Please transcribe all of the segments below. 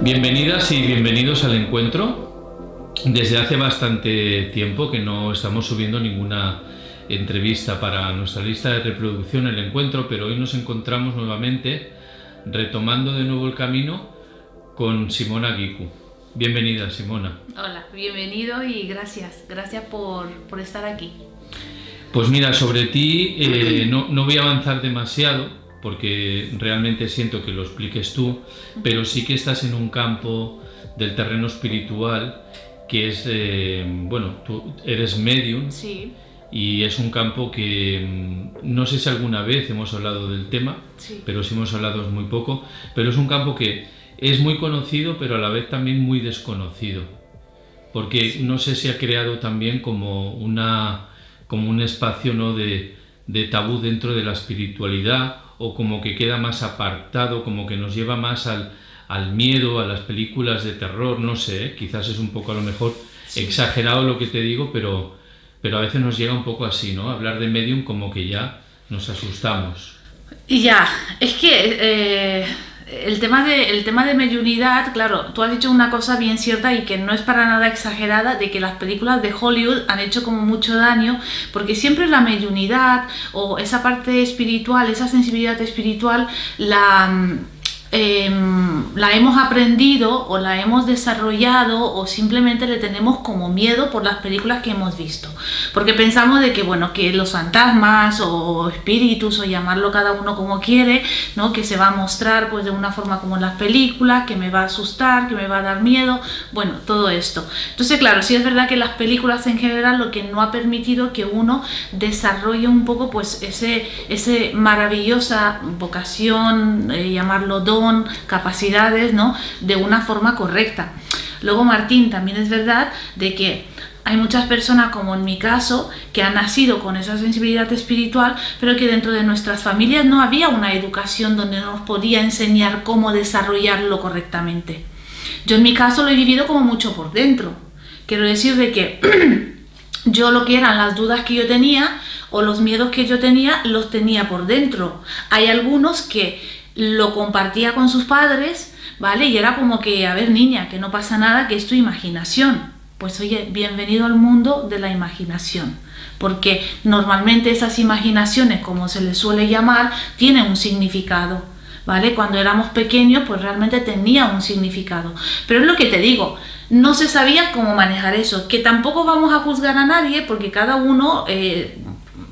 Bienvenidas y bienvenidos al encuentro. Desde hace bastante tiempo que no estamos subiendo ninguna entrevista para nuestra lista de reproducción El Encuentro, pero hoy nos encontramos nuevamente retomando de nuevo el camino con Simona Guicu. Bienvenida, Simona. Hola, bienvenido y gracias por estar aquí. Pues mira, sobre ti no voy a avanzar demasiado porque realmente siento que lo expliques tú, pero sí que estás en un campo del terreno espiritual que es, tú eres medium. Sí. Y es un campo que no sé si alguna vez hemos hablado del tema, sí. Pero sí hemos hablado muy poco, pero es un campo que es muy conocido, pero a la vez también muy desconocido, porque sí. No sé si ha creado también como un espacio, ¿no?, de tabú dentro de la espiritualidad, o como que queda más apartado, como que nos lleva más al miedo, a las películas de terror, no sé, quizás es un poco a lo mejor sí. Exagerado lo que te digo, pero a veces nos llega un poco así, ¿no? Hablar de medium como que ya nos asustamos. Y ya, es que el tema de mediunidad, claro, tú has dicho una cosa bien cierta y que no es para nada exagerada, de que las películas de Hollywood han hecho como mucho daño, porque siempre la mediunidad o esa parte espiritual, esa sensibilidad espiritual, la hemos aprendido o la hemos desarrollado o simplemente le tenemos como miedo por las películas que hemos visto, porque pensamos de que que los fantasmas o espíritus, o llamarlo cada uno como quiere, ¿no?, que se va a mostrar pues de una forma como en las películas, que me va a asustar, que me va a dar miedo, todo esto. Entonces claro, sí es verdad que las películas en general lo que no ha permitido que uno desarrolle un poco pues ese maravillosa vocación, llamarlo don, capacidades, ¿no?, de una forma correcta. Luego, Martín, también es verdad de que hay muchas personas, como en mi caso, que han nacido con esa sensibilidad espiritual, pero que dentro de nuestras familias no había una educación donde nos podía enseñar cómo desarrollarlo correctamente. Yo en mi caso lo he vivido como mucho por dentro. Quiero decir de que yo lo que eran las dudas que yo tenía o los miedos que yo tenía, los tenía por dentro. Hay algunos que lo compartía con sus padres, ¿vale? Y era como que, a ver, niña, que no pasa nada, que es tu imaginación. Pues oye, bienvenido al mundo de la imaginación, porque normalmente esas imaginaciones, como se les suele llamar, tienen un significado, ¿vale? Cuando éramos pequeños, pues realmente tenía un significado. Pero es lo que te digo, no se sabía cómo manejar eso, que tampoco vamos a juzgar a nadie, porque cada uno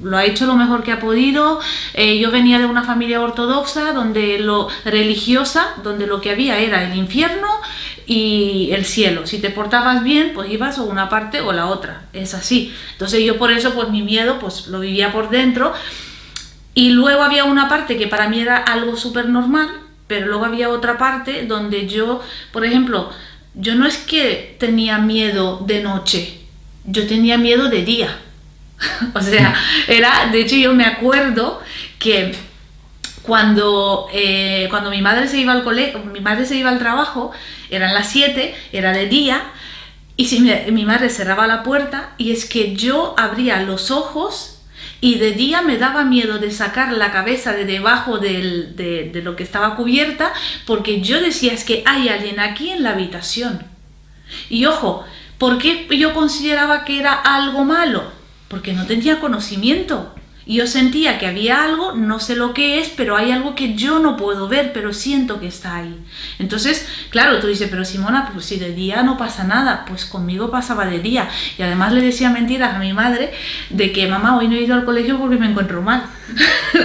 lo ha hecho lo mejor que ha podido. Yo venía de una familia ortodoxa, religiosa, donde lo que había era el infierno y el cielo. Si te portabas bien, pues ibas o una parte o la otra. Es así. Entonces yo por eso, pues mi miedo, pues lo vivía por dentro. Y luego había una parte que para mí era algo súper normal, pero luego había otra parte donde yo, por ejemplo, yo no es que tenía miedo de noche, yo tenía miedo de día. O sea, de hecho yo me acuerdo que cuando mi madre se iba al colegio, mi madre se iba al trabajo, eran las 7, era de día, y mi madre cerraba la puerta, y es que yo abría los ojos y de día me daba miedo de sacar la cabeza de debajo de lo que estaba cubierta, porque yo decía, es que hay alguien aquí en la habitación. Y ojo, ¿por qué yo consideraba que era algo malo? Porque no tenía conocimiento. Y yo sentía que había algo, no sé lo que es, pero hay algo que yo no puedo ver, pero siento que está ahí. Entonces, claro, tú dices, pero Simona, pues si de día no pasa nada, pues conmigo pasaba de día. Y además le decía mentiras a mi madre de que, mamá, hoy no he ido al colegio porque me encuentro mal.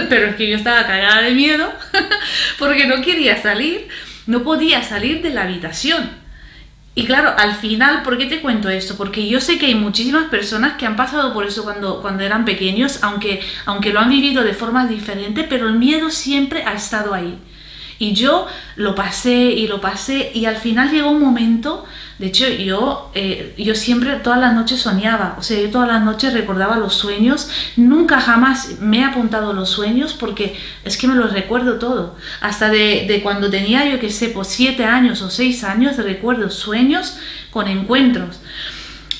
Pero es que yo estaba cagada de miedo porque no quería salir, no podía salir de la habitación. Y claro, al final, ¿por qué te cuento esto? Porque yo sé que hay muchísimas personas que han pasado por eso cuando eran pequeños, aunque lo han vivido de formas diferentes, pero el miedo siempre ha estado ahí. Y yo lo pasé y al final llegó un momento, de hecho yo siempre todas las noches soñaba, o sea, yo todas las noches recordaba los sueños, nunca jamás me he apuntado los sueños porque es que me los recuerdo todo, hasta de cuando tenía pues 7 años o 6 años recuerdo sueños con encuentros.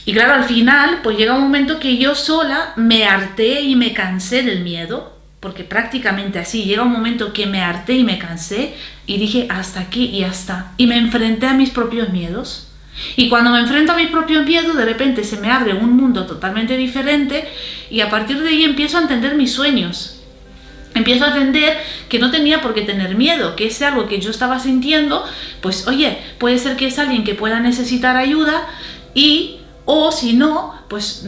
Y claro, al final, pues llega un momento que yo sola me harté y me cansé del miedo, porque prácticamente así, llega un momento que me harté y me cansé y dije hasta aquí y hasta. Y me enfrenté a mis propios miedos. Y cuando me enfrento a mis propios miedos, de repente se me abre un mundo totalmente diferente y a partir de ahí empiezo a entender mis sueños. Empiezo a entender que no tenía por qué tener miedo, que ese algo que yo estaba sintiendo, pues oye, puede ser que es alguien que pueda necesitar ayuda o si no, pues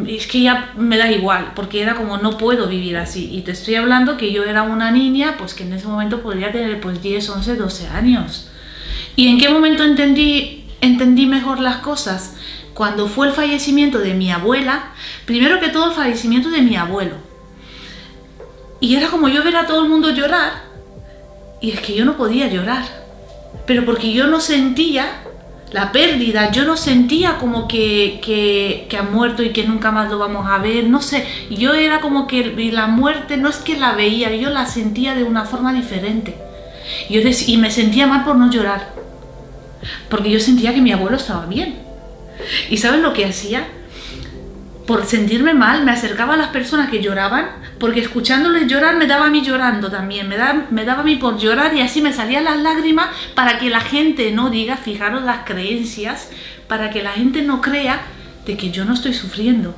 es que ya me da igual, porque era como no puedo vivir así. Y te estoy hablando que yo era una niña, pues que en ese momento podría tener pues 10, 11, 12 años. ¿Y en qué momento entendí mejor las cosas? Cuando fue el fallecimiento de mi abuela, primero que todo el fallecimiento de mi abuelo. Y era como yo ver a todo el mundo llorar, y es que yo no podía llorar, pero porque yo no sentía la pérdida, yo no sentía como que ha muerto y que nunca más lo vamos a ver, no sé, yo era como que la muerte no es que la veía, yo la sentía de una forma diferente. Y me sentía mal por no llorar, porque yo sentía que mi abuelo estaba bien. ¿Y sabes lo que hacía? Por sentirme mal, me acercaba a las personas que lloraban, porque escuchándoles llorar me daba a mí llorando también, me daba a mí por llorar y así me salían las lágrimas para que la gente no diga, fijaros las creencias, para que la gente no crea de que yo no estoy sufriendo.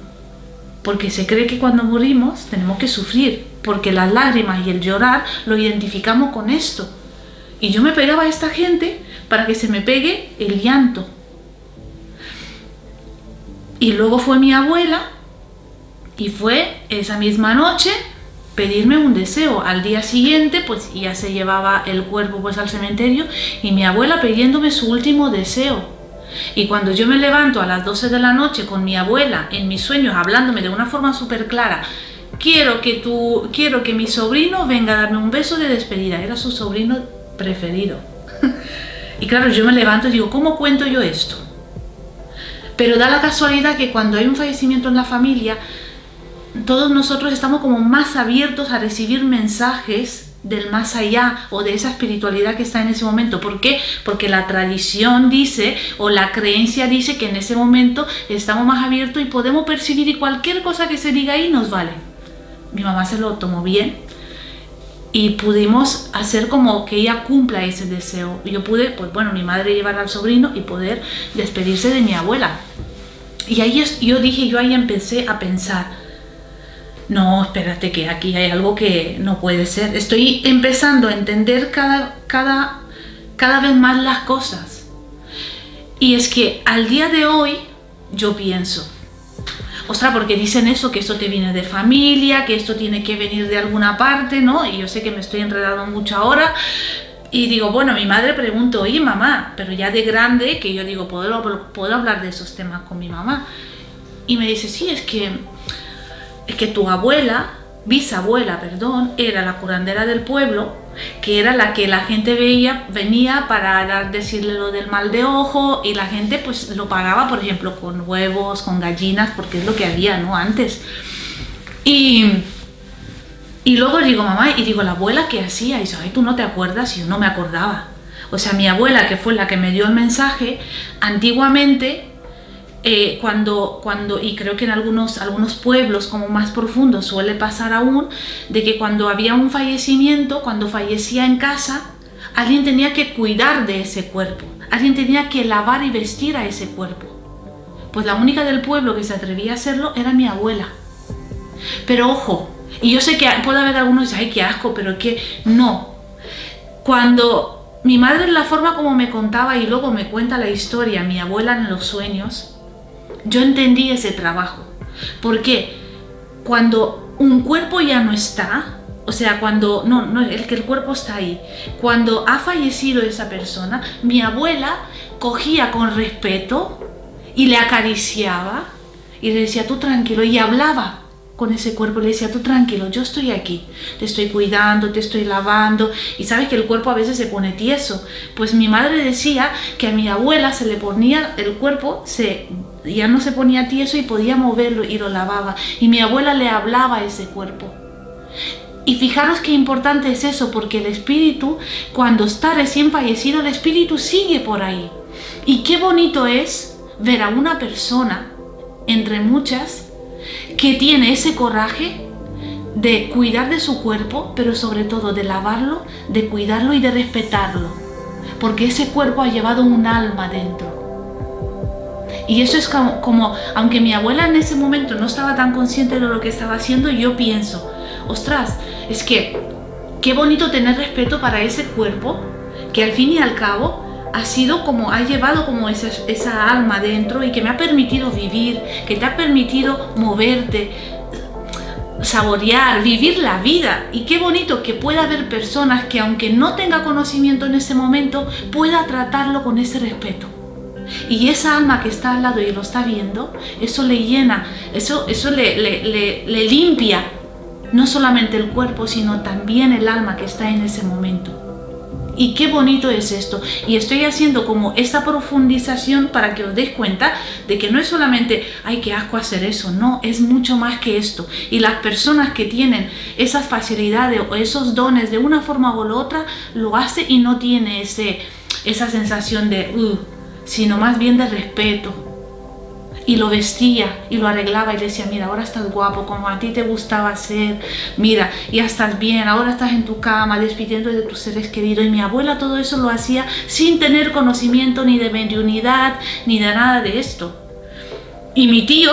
Porque se cree que cuando morimos tenemos que sufrir, porque las lágrimas y el llorar lo identificamos con esto. Y yo me pegaba a esta gente para que se me pegue el llanto. Y luego fue mi abuela y fue esa misma noche pedirme un deseo. Al día siguiente pues ya se llevaba el cuerpo pues al cementerio y mi abuela pidiéndome su último deseo. Y cuando yo me levanto a las 12 de la noche con mi abuela en mis sueños hablándome de una forma súper clara, quiero que mi sobrino venga a darme un beso de despedida. Era su sobrino preferido. Y claro, yo me levanto y digo, ¿cómo cuento yo esto? Pero da la casualidad que cuando hay un fallecimiento en la familia, todos nosotros estamos como más abiertos a recibir mensajes del más allá o de esa espiritualidad que está en ese momento. ¿Por qué? Porque la tradición dice o la creencia dice que en ese momento estamos más abiertos y podemos percibir y cualquier cosa que se diga ahí nos vale. Mi mamá se lo tomó bien y pudimos hacer como que ella cumpla ese deseo. Yo pude, pues bueno, mi madre llevar al sobrino y poder despedirse de mi abuela. Y ahí yo ahí empecé a pensar, no, espérate que aquí hay algo que no puede ser. Estoy empezando a entender cada vez más las cosas. Y es que al día de hoy yo pienso, ostras, porque dicen eso, que esto te viene de familia, que esto tiene que venir de alguna parte, ¿no? Y yo sé que me estoy enredando mucho ahora. Y digo, bueno, mi madre pregunto, oye mamá, pero ya de grande, que yo digo, ¿puedo hablar de esos temas con mi mamá? Y me dice, sí, es que tu bisabuela, era la curandera del pueblo, que era la que la gente venía para decirle lo del mal de ojo, y la gente pues lo pagaba, por ejemplo, con huevos, con gallinas, porque es lo que había, ¿no? Antes. Y luego digo, mamá, y digo, la abuela, ¿qué hacía? Y dice, ay, ¿tú no te acuerdas? Y yo no me acordaba. O sea, mi abuela, que fue la que me dio el mensaje, antiguamente, y creo que en algunos pueblos como más profundos suele pasar aún, de que cuando había un fallecimiento, cuando fallecía en casa, alguien tenía que cuidar de ese cuerpo, alguien tenía que lavar y vestir a ese cuerpo. Pues la única del pueblo que se atrevía a hacerlo era mi abuela. Pero ojo, y yo sé que puede haber algunos que dicen, ay, qué asco, pero que no. Cuando mi madre, la forma como me contaba y luego me cuenta la historia, mi abuela en los sueños, yo entendí ese trabajo. Porque cuando un cuerpo ya no está, o sea, cuando el cuerpo está ahí, cuando ha fallecido esa persona, mi abuela cogía con respeto y le acariciaba y le decía, tú tranquilo, y hablaba con ese cuerpo, le decía, tú tranquilo, yo estoy aquí, te estoy cuidando, te estoy lavando. Y sabes que el cuerpo a veces se pone tieso. Pues mi madre decía que a mi abuela se le ponía el cuerpo, ya no se ponía tieso y podía moverlo y lo lavaba. Y mi abuela le hablaba a ese cuerpo. Y fijaros qué importante es eso, porque el espíritu, cuando está recién fallecido, el espíritu sigue por ahí. Y qué bonito es ver a una persona, entre muchas, que tiene ese coraje de cuidar de su cuerpo, pero sobre todo de lavarlo, de cuidarlo y de respetarlo, porque ese cuerpo ha llevado un alma dentro. Y eso es como, aunque mi abuela en ese momento no estaba tan consciente de lo que estaba haciendo, yo pienso, ostras, es que qué bonito tener respeto para ese cuerpo que al fin y al cabo ha llevado como esa alma dentro y que me ha permitido vivir, que te ha permitido moverte, saborear, vivir la vida. Y qué bonito que pueda haber personas que, aunque no tenga conocimiento en ese momento, pueda tratarlo con ese respeto. Y esa alma que está al lado y lo está viendo, eso le llena, eso le limpia no solamente el cuerpo, sino también el alma que está en ese momento. Y qué bonito es esto. Y estoy haciendo como esa profundización para que os deis cuenta de que no es solamente, ay, qué asco hacer eso. No, es mucho más que esto. Y las personas que tienen esas facilidades o esos dones de una forma o la otra, lo hace y no tiene esa sensación de, sino más bien de respeto. Y lo vestía y lo arreglaba y decía, mira, ahora estás guapo, como a ti te gustaba ser, mira, ya estás bien, ahora estás en tu cama, despidiéndote de tus seres queridos. Y mi abuela todo eso lo hacía sin tener conocimiento ni de mediunidad, ni de nada de esto. Y mi tío,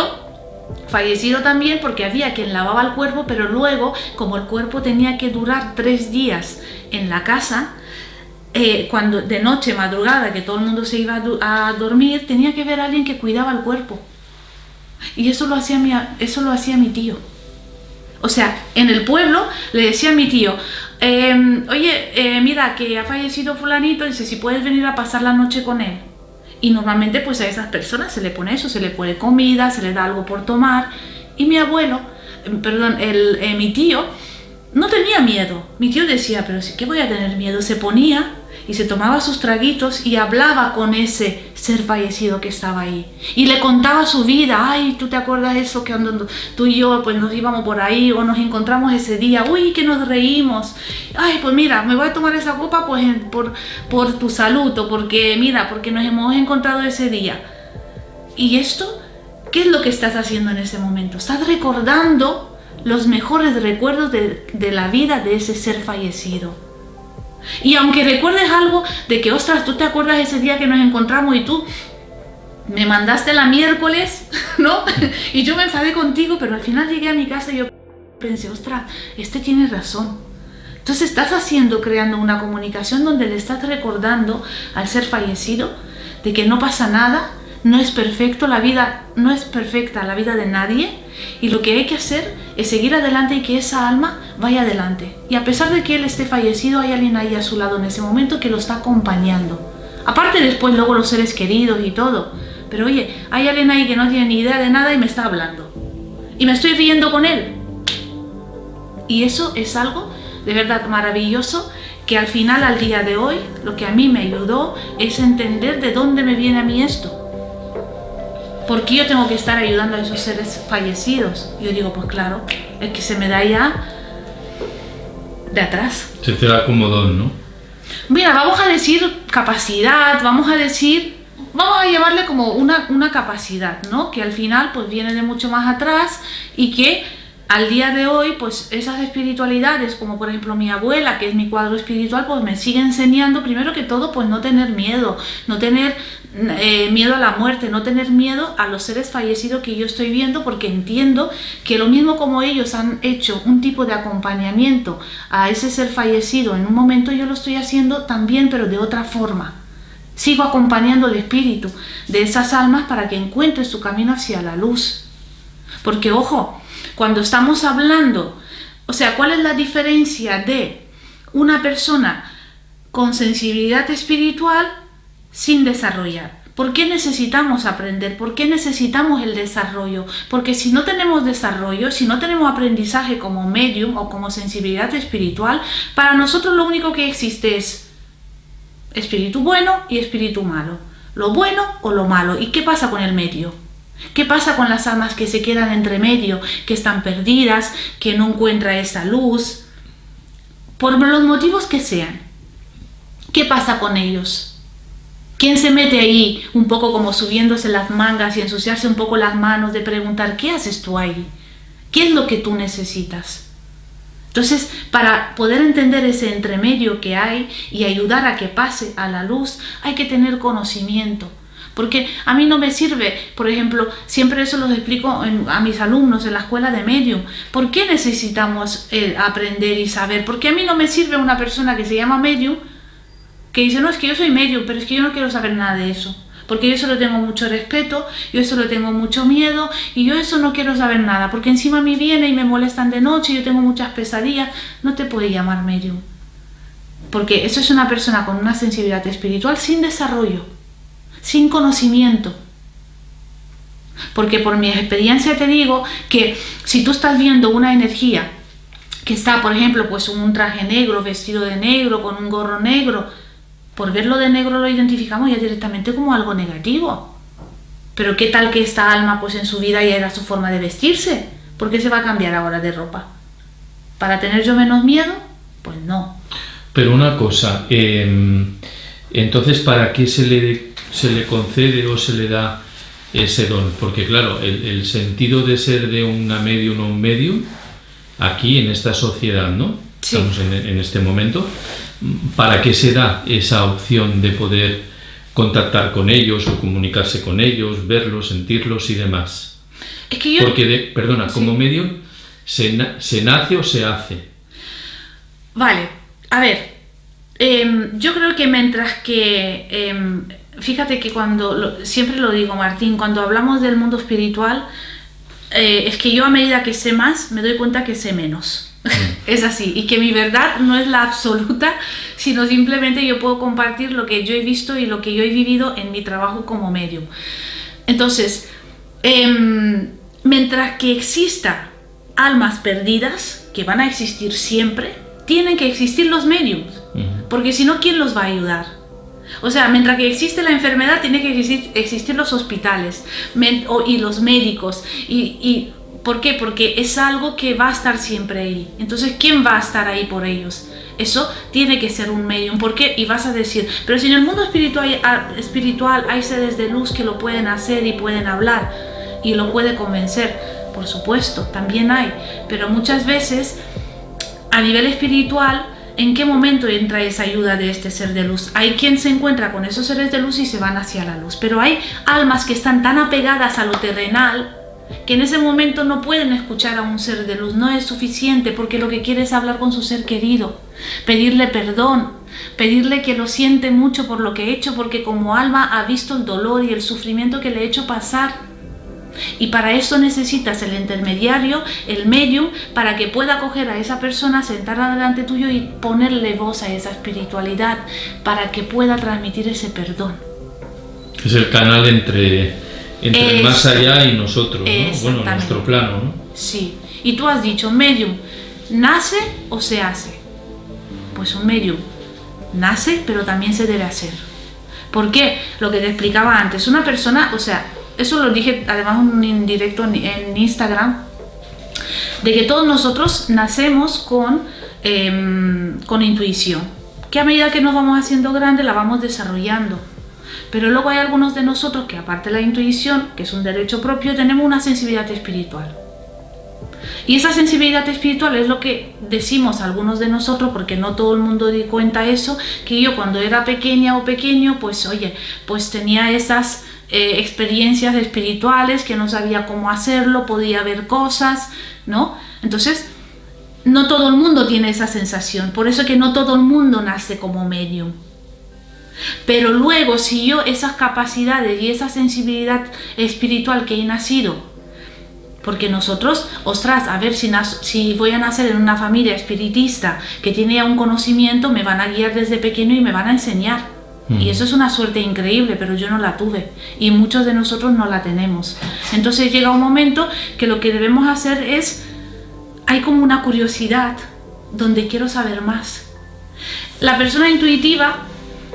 fallecido también, porque había quien lavaba el cuerpo, pero luego, como el cuerpo tenía que durar 3 días en la casa, cuando de noche, madrugada, que todo el mundo se iba a dormir, tenía que ver a alguien que cuidaba el cuerpo. Y eso lo hacía mi tío. O sea, en el pueblo le decía a mi tío, oye, mira, que ha fallecido fulanito, dice, si puedes venir a pasar la noche con él. Y normalmente pues a esas personas se le pone eso, se le pone comida, se le da algo por tomar. Y mi tío no tenía miedo. Mi tío decía, pero ¿qué voy a tener miedo? Se ponía y se tomaba sus traguitos y hablaba con ese ser fallecido que estaba ahí. Y le contaba su vida. Ay, ¿tú te acuerdas de eso? Que cuando tú y yo pues nos íbamos por ahí o nos encontramos ese día. Uy, que nos reímos. Ay, pues mira, me voy a tomar esa copa pues por tu salud o porque nos hemos encontrado ese día. Y esto, ¿qué es lo que estás haciendo en ese momento? Estás recordando los mejores recuerdos de la vida de ese ser fallecido. Y aunque recuerdes algo de que, ostras, tú te acuerdas ese día que nos encontramos y tú me mandaste la miércoles, ¿no? Y yo me enfadé contigo, pero al final llegué a mi casa y yo pensé, ostras, este tiene razón. Entonces estás creando una comunicación donde le estás recordando al ser fallecido de que no pasa nada, no es perfecto, la vida no es perfecta, la vida de nadie, y lo que hay que hacer es seguir adelante y que esa alma vaya adelante. Y a pesar de que él esté fallecido, hay alguien ahí a su lado en ese momento que lo está acompañando. Aparte después luego los seres queridos y todo. Pero oye, hay alguien ahí que no tiene ni idea de nada y me está hablando. Y me estoy riendo con él. Y eso es algo de verdad maravilloso, que al final, al día de hoy, lo que a mí me ayudó es entender de dónde me viene a mí esto. ¿Por qué yo tengo que estar ayudando a esos seres fallecidos? Yo digo, pues claro, es que se me da ya de atrás. Se te da como don, ¿no? Mira, vamos a decir capacidad, vamos a llamarle como una capacidad, ¿no? Que al final pues viene de mucho más atrás y que al día de hoy pues esas espiritualidades, como por ejemplo mi abuela, que es mi cuadro espiritual, pues me sigue enseñando primero que todo pues no tener miedo, no tener miedo a la muerte, no tener miedo a los seres fallecidos que yo estoy viendo, porque entiendo que lo mismo como ellos han hecho un tipo de acompañamiento a ese ser fallecido en un momento, yo lo estoy haciendo también, pero de otra forma. Sigo acompañando el espíritu de esas almas para que encuentre su camino hacia la luz. Porque ojo, cuando estamos hablando, o sea, ¿cuál es la diferencia de una persona con sensibilidad espiritual sin desarrollar? ¿Por qué necesitamos aprender? ¿Por qué necesitamos el desarrollo? Porque si no tenemos desarrollo, si no tenemos aprendizaje como medium o como sensibilidad espiritual, para nosotros lo único que existe es espíritu bueno y espíritu malo. Lo bueno o lo malo. ¿Y qué pasa con el medio? ¿Qué pasa con las almas que se quedan entre medio, que están perdidas, que no encuentran esa luz? Por los motivos que sean. ¿Qué pasa con ellos? ¿Quién se mete ahí un poco como subiéndose las mangas y ensuciarse un poco las manos de preguntar qué haces tú ahí? ¿Qué es lo que tú necesitas? Entonces, para poder entender ese entremedio que hay y ayudar a que pase a la luz, hay que tener conocimiento. Porque a mí no me sirve, por ejemplo, siempre eso los explico a mis alumnos en la escuela de medium. ¿Por qué necesitamos aprender y saber? Porque a mí no me sirve una persona que se llama medium, que dice, no, es que yo soy medium, pero es que yo no quiero saber nada de eso. Porque yo solo tengo mucho respeto, yo solo tengo mucho miedo y yo eso no quiero saber nada. Porque encima me viene y me molestan de noche y yo tengo muchas pesadillas. No te puede llamar medium. Porque eso es una persona con una sensibilidad espiritual sin desarrollo, sin conocimiento. Porque por mi experiencia te digo que si tú estás viendo una energía que está, por ejemplo, pues un traje negro, vestido de negro, con un gorro negro, por verlo de negro lo identificamos ya directamente como algo negativo. Pero ¿qué tal que esta alma pues en su vida ya era su forma de vestirse? ¿Por qué se va a cambiar ahora de ropa? ¿Para tener yo menos miedo? Pues no. Pero una cosa, entonces ¿para qué se le concede o se le da ese don? Porque claro, el sentido de ser de una medium o un medium, aquí en esta sociedad, ¿no? Sí. Estamos en este momento, ¿para qué se da esa opción de poder contactar con ellos o comunicarse con ellos, verlos, sentirlos y demás? Es que yo... Porque, perdona, Sí. como medium, ¿se nace o se hace? Vale, a ver, yo creo que mientras que, fíjate que siempre lo digo, Martín, cuando hablamos del mundo espiritual, es que yo a medida que sé más, me doy cuenta que sé menos. Es así, y que mi verdad no es la absoluta, sino simplemente yo puedo compartir lo que yo he visto y lo que yo he vivido en mi trabajo como medium. Entonces, mientras que exista almas perdidas, que van a existir siempre, tienen que existir los mediums, porque si no, ¿quién los va a ayudar? O sea, mientras que existe la enfermedad, tiene que existir los hospitales y los médicos. ¿Por qué? Porque es algo que va a estar siempre ahí. Entonces, ¿quién va a estar ahí por ellos? Eso tiene que ser un medium. ¿Por qué? Y vas a decir, pero si en el mundo espiritual hay seres de luz que lo pueden hacer y pueden hablar y lo puede convencer. Por supuesto, también hay. Pero muchas veces, a nivel espiritual, ¿en qué momento entra esa ayuda de este ser de luz? Hay quien se encuentra con esos seres de luz y se van hacia la luz. Pero hay almas que están tan apegadas a lo terrenal que en ese momento no pueden escuchar a un ser de luz. No es suficiente, porque lo que quiere es hablar con su ser querido, pedirle perdón, pedirle que lo siente mucho por lo que he hecho, porque como alma ha visto el dolor y el sufrimiento que le he hecho pasar. Y para eso necesitas el intermediario, el medium, para que pueda coger a esa persona, sentarla delante tuyo y ponerle voz a esa espiritualidad, para que pueda transmitir ese perdón. Es el canal entre el más allá y nosotros, ¿no? Bueno, nuestro plano, ¿no? Sí. Y tú has dicho, medium, ¿nace o se hace? Pues un medium nace, pero también se debe hacer. ¿Por qué? Lo que te explicaba antes, una persona, o sea, eso lo dije además en directo en Instagram, de que todos nosotros nacemos con intuición, que a medida que nos vamos haciendo grandes la vamos desarrollando. Pero luego hay algunos de nosotros que, aparte de la intuición, que es un derecho propio, tenemos una sensibilidad espiritual. Y esa sensibilidad espiritual es lo que decimos algunos de nosotros, porque no todo el mundo di cuenta eso, que yo cuando era pequeña o pequeño, pues oye, pues tenía esas experiencias espirituales que no sabía cómo hacerlo, podía ver cosas, ¿no? Entonces, no todo el mundo tiene esa sensación, por eso que no todo el mundo nace como medium. Pero luego, si yo esas capacidades y esa sensibilidad espiritual que he nacido, porque nosotros, ostras, a ver, si voy a nacer en una familia espiritista que tiene ya un conocimiento, me van a guiar desde pequeño y me van a enseñar. Y eso es una suerte increíble, pero yo no la tuve y muchos de nosotros no la tenemos. Entonces llega un momento que lo que debemos hacer es, hay como una curiosidad donde quiero saber más. La persona intuitiva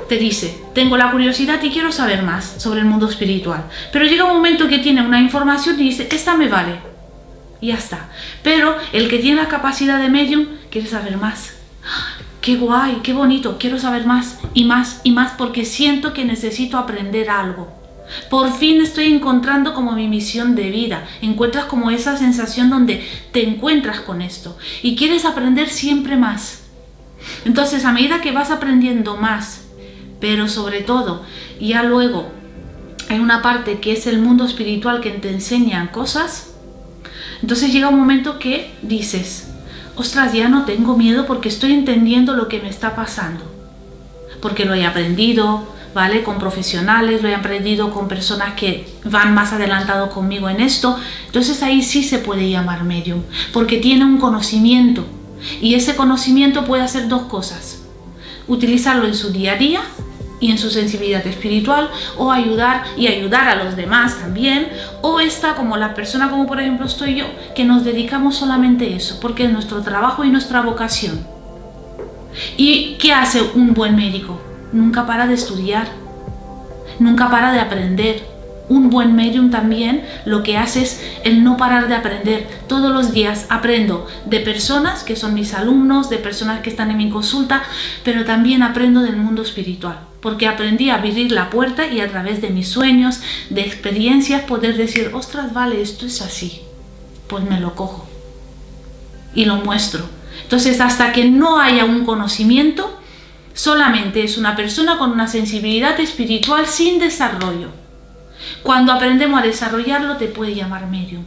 te dice, tengo la curiosidad y quiero saber más sobre el mundo espiritual, pero llega un momento que tiene una información y dice, esta me vale, y ya está. Pero el que tiene la capacidad de medium quiere saber más. qué guay, qué bonito, quiero saber más y más y más porque siento que necesito aprender algo. Por fin estoy encontrando como mi misión de vida. Encuentras como esa sensación donde te encuentras con esto y quieres aprender siempre más. Entonces, a medida que vas aprendiendo más, pero sobre todo, ya luego hay una parte que es el mundo espiritual que te enseñan cosas, entonces llega un momento que dices, ostras, ya no tengo miedo porque estoy entendiendo lo que me está pasando. Porque lo he aprendido, ¿vale? Con profesionales, lo he aprendido con personas que van más adelantados conmigo en esto. Entonces ahí sí se puede llamar medium, porque tiene un conocimiento. Y ese conocimiento puede hacer dos cosas: utilizarlo en su día a día y en su sensibilidad espiritual, o ayudar a los demás también, o está como la persona como por ejemplo estoy yo, que nos dedicamos solamente a eso, porque es nuestro trabajo y nuestra vocación. ¿Y qué hace un buen médico? Nunca para de estudiar, nunca para de aprender. Un buen medium también lo que hace es el no parar de aprender. Todos los días aprendo de personas que son mis alumnos, de personas que están en mi consulta, pero también aprendo del mundo espiritual, porque aprendí a abrir la puerta y a través de mis sueños, de experiencias, poder decir, ostras, vale, esto es así, pues me lo cojo y lo muestro. Entonces, hasta que no haya un conocimiento, solamente es una persona con una sensibilidad espiritual sin desarrollo. Cuando aprendemos a desarrollarlo, te puede llamar medium.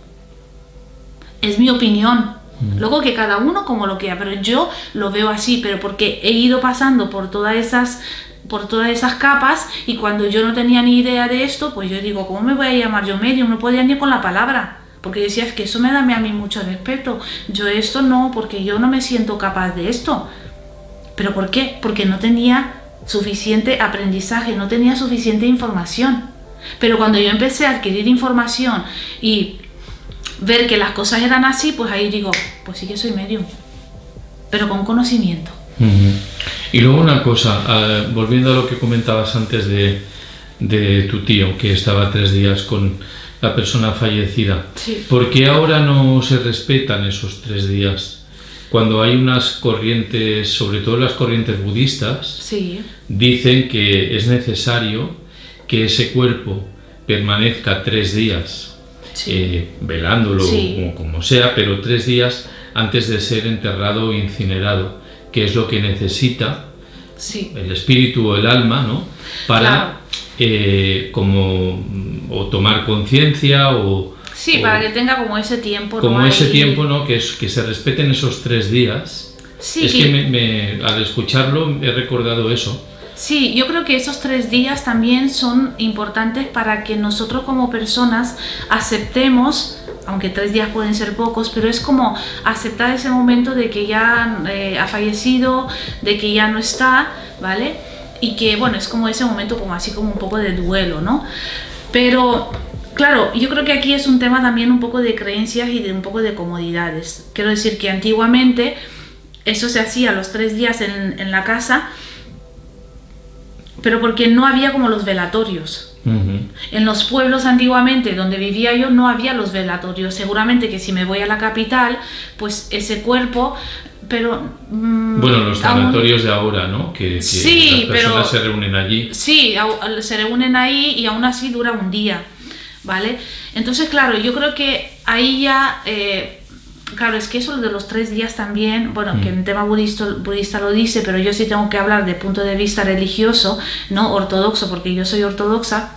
Es mi opinión. Luego que cada uno como lo quiera, pero yo lo veo así, pero porque he ido pasando por todas esas capas, y cuando yo no tenía ni idea de esto, pues yo digo, ¿cómo me voy a llamar yo medium? No podía ni con la palabra, porque decía, es que eso me da a mí mucho respeto. Yo esto no, porque yo no me siento capaz de esto. ¿Pero por qué? Porque no tenía suficiente aprendizaje, no tenía suficiente información. Pero cuando yo empecé a adquirir información y ver que las cosas eran así, pues ahí digo, pues sí que soy medium, pero con conocimiento. Y luego una cosa, volviendo a lo que comentabas antes de tu tío, que estaba 3 días con la persona fallecida. Sí. ¿Por qué ahora no se respetan esos 3 días? Cuando hay unas corrientes, sobre todo las corrientes budistas, Sí. dicen que es necesario que ese cuerpo permanezca 3 días velándolo, Sí. como sea, pero 3 días antes de ser enterrado o incinerado, que es lo que necesita Sí. el espíritu o el alma, ¿no? Para o tomar conciencia Sí, para que tenga como ese tiempo. Como ¿no? ese Ahí. tiempo, ¿no? Que se respeten esos 3 días. Sí, es que al escucharlo he recordado eso. Sí, yo creo que esos 3 días también son importantes para que nosotros como personas aceptemos, aunque 3 días pueden ser pocos, pero es como aceptar ese momento de que ya ha fallecido, de que ya no está, ¿vale? Y que, bueno, es como ese momento como así como un poco de duelo, ¿no? Pero, claro, yo creo que aquí es un tema también un poco de creencias y de un poco de comodidades. Quiero decir que antiguamente eso se hacía los 3 días en la casa, pero porque no había como los velatorios. En los pueblos antiguamente donde vivía yo no había los velatorios. Seguramente que si me voy a la capital, pues ese cuerpo, pero... bueno, los sanatorios de ahora, ¿no? Que sí, las personas se reúnen allí. Sí, se reúnen ahí y aún así dura un día, ¿vale? Entonces, claro, yo creo que ahí ya... claro, es que eso de los 3 días también, bueno, que en tema budista lo dice, pero yo sí tengo que hablar de punto de vista religioso, no ortodoxo, porque yo soy ortodoxa.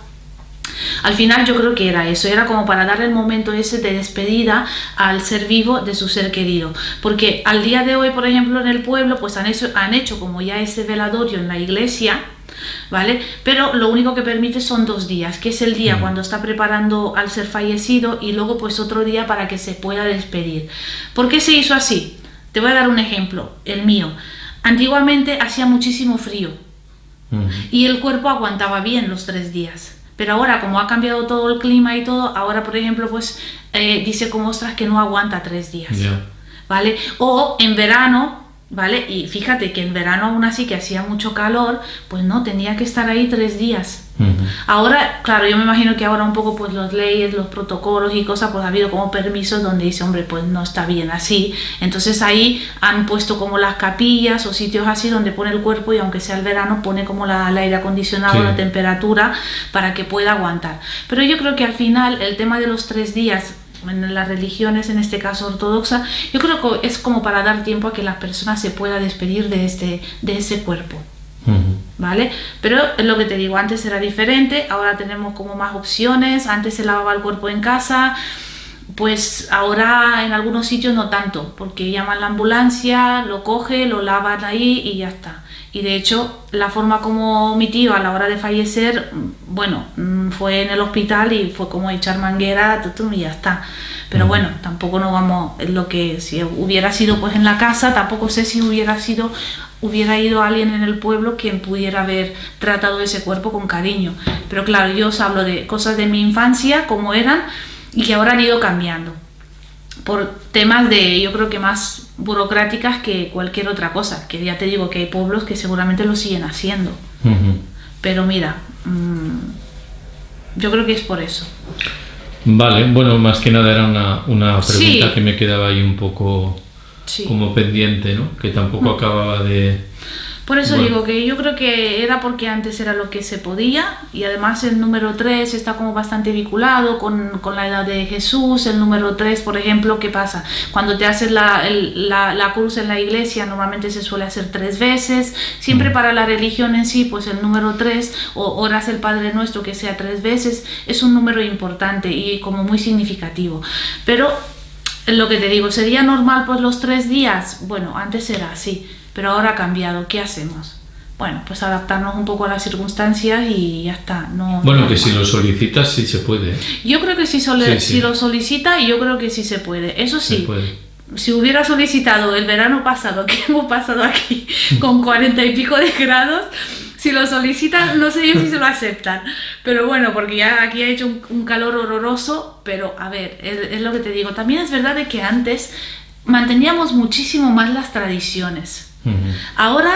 Al final yo creo que era eso, era como para dar el momento ese de despedida al ser vivo de su ser querido. Porque al día de hoy, por ejemplo, en el pueblo, pues han hecho como ya ese veladorio en la iglesia, ¿vale? Pero lo único que permite son 2 días, que es el día cuando está preparando al ser fallecido y luego pues otro día para que se pueda despedir. ¿Por qué se hizo así? Te voy a dar un ejemplo, el mío. Antiguamente hacía muchísimo frío y el cuerpo aguantaba bien los 3 días. Pero ahora, como ha cambiado todo el clima y todo, ahora, por ejemplo, pues dice como ostras que no aguanta 3 días, ¿vale? O en verano ¿vale? Y fíjate que en verano aún así que hacía mucho calor, pues no, tenía que estar ahí 3 días. Ahora, claro, yo me imagino que ahora un poco pues las leyes, los protocolos y cosas, pues ha habido como permisos donde dice, hombre, pues no está bien así. Entonces ahí han puesto como las capillas o sitios así donde pone el cuerpo y aunque sea el verano pone como el aire acondicionado, la temperatura para que pueda aguantar. Pero yo creo que al final el tema de los 3 días en las religiones, en este caso ortodoxa, yo creo que es como para dar tiempo a que la persona se pueda despedir de ese cuerpo. ¿Vale? Pero es lo que te digo, antes era diferente, ahora tenemos como más opciones, antes se lavaba el cuerpo en casa, pues ahora en algunos sitios no tanto, porque llaman la ambulancia, lo coge, lo lavan ahí y ya está. Y de hecho, la forma como mi tío a la hora de fallecer, bueno, fue en el hospital y fue como echar manguera, y ya está. Pero bueno, tampoco no vamos, lo que si hubiera sido pues en la casa, tampoco sé si hubiera ido alguien en el pueblo quien pudiera haber tratado ese cuerpo con cariño. Pero claro, yo os hablo de cosas de mi infancia, como eran, y que ahora han ido cambiando. Por temas de, yo creo que más burocráticas que cualquier otra cosa, que ya te digo que hay pueblos que seguramente lo siguen haciendo. Pero mira, yo creo que es por eso. Vale, bueno, más que nada era una pregunta que me quedaba ahí un poco como pendiente, ¿no? Que tampoco acababa de... Por eso digo que yo creo que era porque antes era lo que se podía y además el número 3 está como bastante vinculado con la edad de Jesús. El número 3, por ejemplo, ¿qué pasa? Cuando te haces la cruz en la iglesia normalmente se suele hacer 3 veces. Siempre para la religión en sí, pues el número 3 o oras el Padre Nuestro que sea 3 veces es un número importante y como muy significativo. Pero lo que te digo, ¿sería normal pues los 3 días? Bueno, antes era así. Pero ahora ha cambiado, ¿qué hacemos? Bueno, pues adaptarnos un poco a las circunstancias y ya está. Bueno, que si lo solicitas sí se puede. Yo creo que si lo solicita, yo creo que sí se puede. Eso sí, si hubiera solicitado el verano pasado, que hemos pasado aquí con 40 y pico de grados, si lo solicitan, no sé yo si se lo aceptan. Pero bueno, porque ya aquí ha hecho un calor horroroso, pero a ver, es lo que te digo. También es verdad de que antes manteníamos muchísimo más las tradiciones. Ahora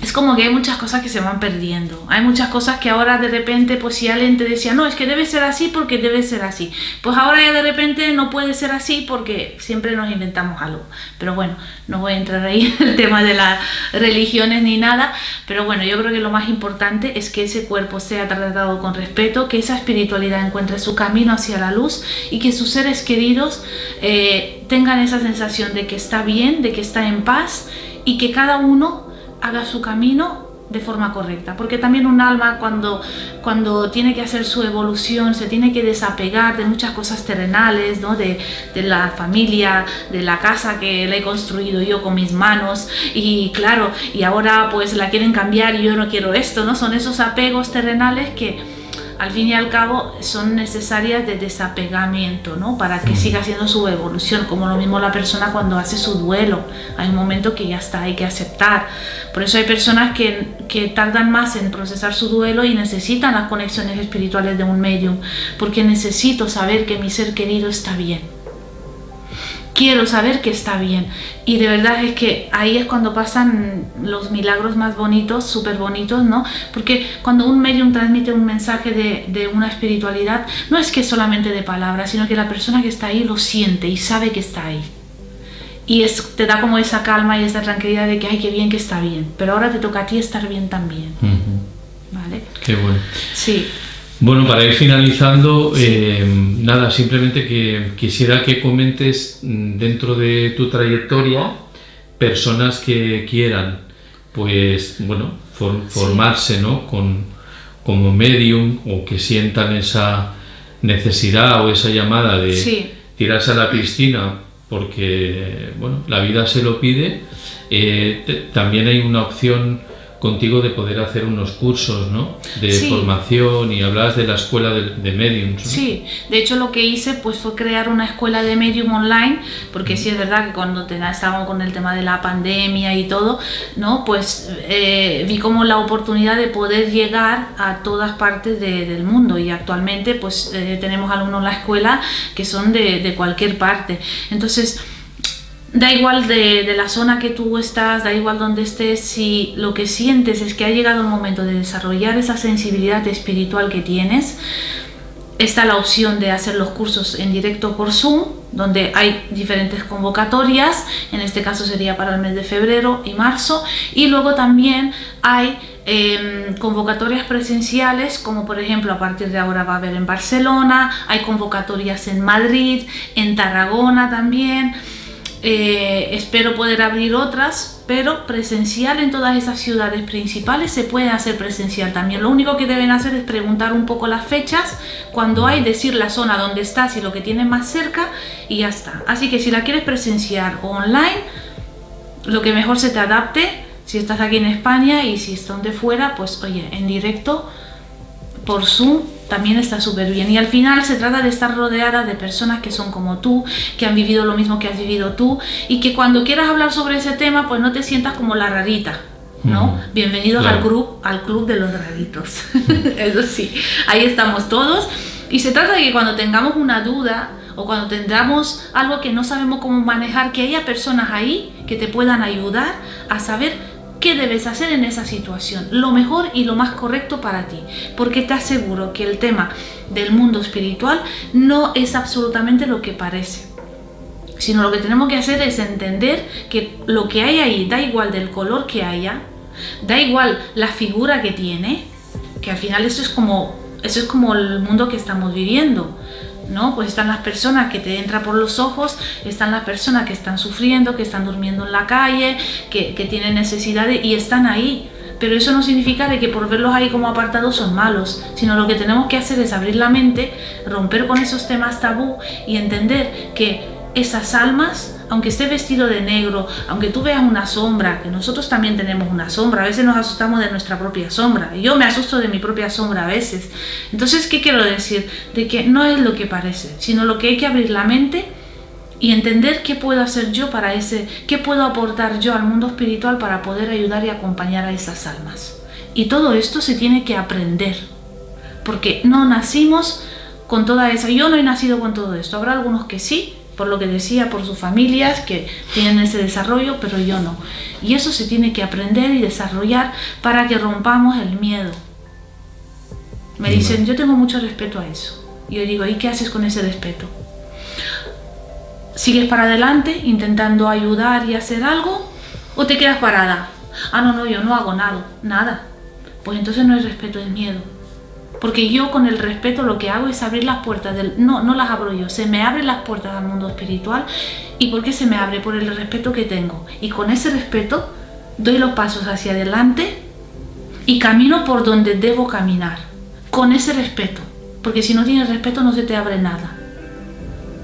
es como que hay muchas cosas que se van perdiendo. Hay muchas cosas que ahora de repente, pues si alguien te decía, no, es que debe ser así porque debe ser así. Pues ahora ya de repente no puede ser así porque siempre nos inventamos algo. Pero bueno, no voy a entrar ahí en el tema de las religiones ni nada. Pero bueno, yo creo que lo más importante es que ese cuerpo sea tratado con respeto, que esa espiritualidad encuentre su camino hacia la luz y que sus seres queridos tengan esa sensación de que está bien, de que está en paz y que cada uno haga su camino de forma correcta, porque también un alma cuando tiene que hacer su evolución se tiene que desapegar de muchas cosas terrenales, ¿no? de la familia, de la casa que la he construido yo con mis manos y claro, y ahora pues la quieren cambiar y yo no quiero esto, ¿no? Son esos apegos terrenales que al fin y al cabo son necesarias de desapegamiento, ¿no? Para que siga haciendo su evolución, como lo mismo la persona cuando hace su duelo. Hay un momento que ya está, hay que aceptar. Por eso hay personas que tardan más en procesar su duelo y necesitan las conexiones espirituales de un medium, porque necesito saber que mi ser querido está bien. Quiero saber que está bien. Y de verdad es que ahí es cuando pasan los milagros más bonitos, súper bonitos, ¿no? Porque cuando un medium transmite un mensaje de una espiritualidad, no es que solamente de palabras, sino que la persona que está ahí lo siente y sabe que está ahí. Y te da como esa calma y esa tranquilidad de que, ay, qué bien que está bien. Pero ahora te toca a ti estar bien también. ¿Vale? Qué bueno. Sí. Bueno, para ir finalizando, nada, simplemente que quisiera que comentes dentro de tu trayectoria personas que quieran, pues, bueno, formarse, ¿no? Como medium o que sientan esa necesidad o esa llamada de tirarse a la piscina porque, bueno, la vida se lo pide. También hay una opción contigo de poder hacer unos cursos, ¿no? De formación, y hablabas de la escuela de mediums, ¿no? Sí, de hecho lo que hice pues fue crear una escuela de medium online, porque sí es verdad que cuando estábamos con el tema de la pandemia y todo, ¿no? Pues vi como la oportunidad de poder llegar a todas partes del mundo, y actualmente pues tenemos alumnos en la escuela que son de cualquier parte. Entonces Da igual de la zona que tú estás, da igual donde estés, si lo que sientes es que ha llegado el momento de desarrollar esa sensibilidad espiritual que tienes, está la opción de hacer los cursos en directo por Zoom, donde hay diferentes convocatorias, en este caso sería para el mes de febrero y marzo, y luego también hay convocatorias presenciales, como por ejemplo a partir de ahora va a haber en Barcelona, hay convocatorias en Madrid, en Tarragona también. Espero poder abrir otras, pero presencial en todas esas ciudades principales se puede hacer presencial también. Lo único que deben hacer es preguntar un poco las fechas, cuando hay, decir la zona donde estás y lo que tienes más cerca y ya está. Así que si la quieres presencial o online, lo que mejor se te adapte, si estás aquí en España, y si estás donde fuera, pues oye, en directo por Zoom también está súper bien. Y al final se trata de estar rodeada de personas que son como tú, que han vivido lo mismo que has vivido tú, y que cuando quieras hablar sobre ese tema, pues no te sientas como la rarita, ¿no? Bienvenidos claro. al club de los raritos. Eso sí, ahí estamos todos. Y se trata de que cuando tengamos una duda o cuando tengamos algo que no sabemos cómo manejar, que haya personas ahí que te puedan ayudar a saber qué debes hacer en esa situación, lo mejor y lo más correcto para ti, porque te aseguro que el tema del mundo espiritual no es absolutamente lo que parece, sino lo que tenemos que hacer es entender que lo que hay ahí, da igual del color que haya, da igual la figura que tiene, que al final eso es como el mundo que estamos viviendo, ¿no? Pues están las personas que te entran por los ojos, están las personas que están sufriendo, que están durmiendo en la calle, que tienen necesidades y están ahí. Pero eso no significa de que por verlos ahí como apartados son malos, sino lo que tenemos que hacer es abrir la mente, romper con esos temas tabú y entender que esas almas, aunque esté vestido de negro, aunque tú veas una sombra, que nosotros también tenemos una sombra, a veces nos asustamos de nuestra propia sombra, yo me asusto de mi propia sombra a veces. Entonces, ¿qué quiero decir? De que no es lo que parece, sino lo que hay que abrir la mente y entender qué puedo hacer yo qué puedo aportar yo al mundo espiritual para poder ayudar y acompañar a esas almas. Y todo esto se tiene que aprender, porque no nacimos con toda esa, yo no he nacido con todo esto, habrá algunos que sí, por lo que decía, por sus familias que tienen ese desarrollo, pero yo no. Y eso se tiene que aprender y desarrollar para que rompamos el miedo. Me dicen, yo tengo mucho respeto a eso. Y yo digo, ¿y qué haces con ese respeto? ¿Sigues para adelante intentando ayudar y hacer algo? ¿O te quedas parada? Ah, no, yo no hago nada. Pues entonces no es respeto, es miedo. Porque yo con el respeto lo que hago es abrir las puertas no las abro yo, se me abren las puertas al mundo espiritual. ¿Y por qué se me abre? Por el respeto que tengo. Y con ese respeto doy los pasos hacia adelante y camino por donde debo caminar. Con ese respeto. Porque si no tienes respeto no se te abre nada.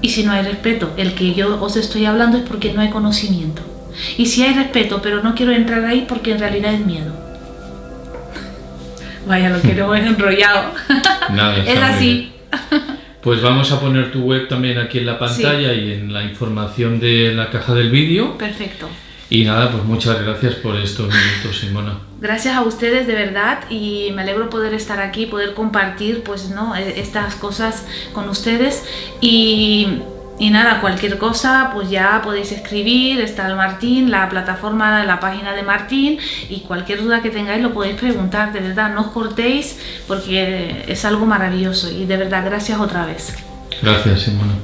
Y si no hay respeto, el que yo os estoy hablando es porque no hay conocimiento. Y si hay respeto, pero no quiero entrar ahí porque en realidad es miedo. Vaya, lo quiero enrollado. Nada, es así. Pues vamos a poner tu web también aquí en la pantalla, sí, y en la información de la caja del vídeo. Perfecto. Y nada, pues muchas gracias por estos minutos, Simona. Gracias a ustedes de verdad, y me alegro poder estar aquí, poder compartir pues no estas cosas con ustedes. Y nada, cualquier cosa pues ya podéis escribir, está el Martín, la plataforma, la página de Martín, y cualquier duda que tengáis lo podéis preguntar, de verdad, no os cortéis porque es algo maravilloso, y de verdad gracias otra vez. Gracias, Simona.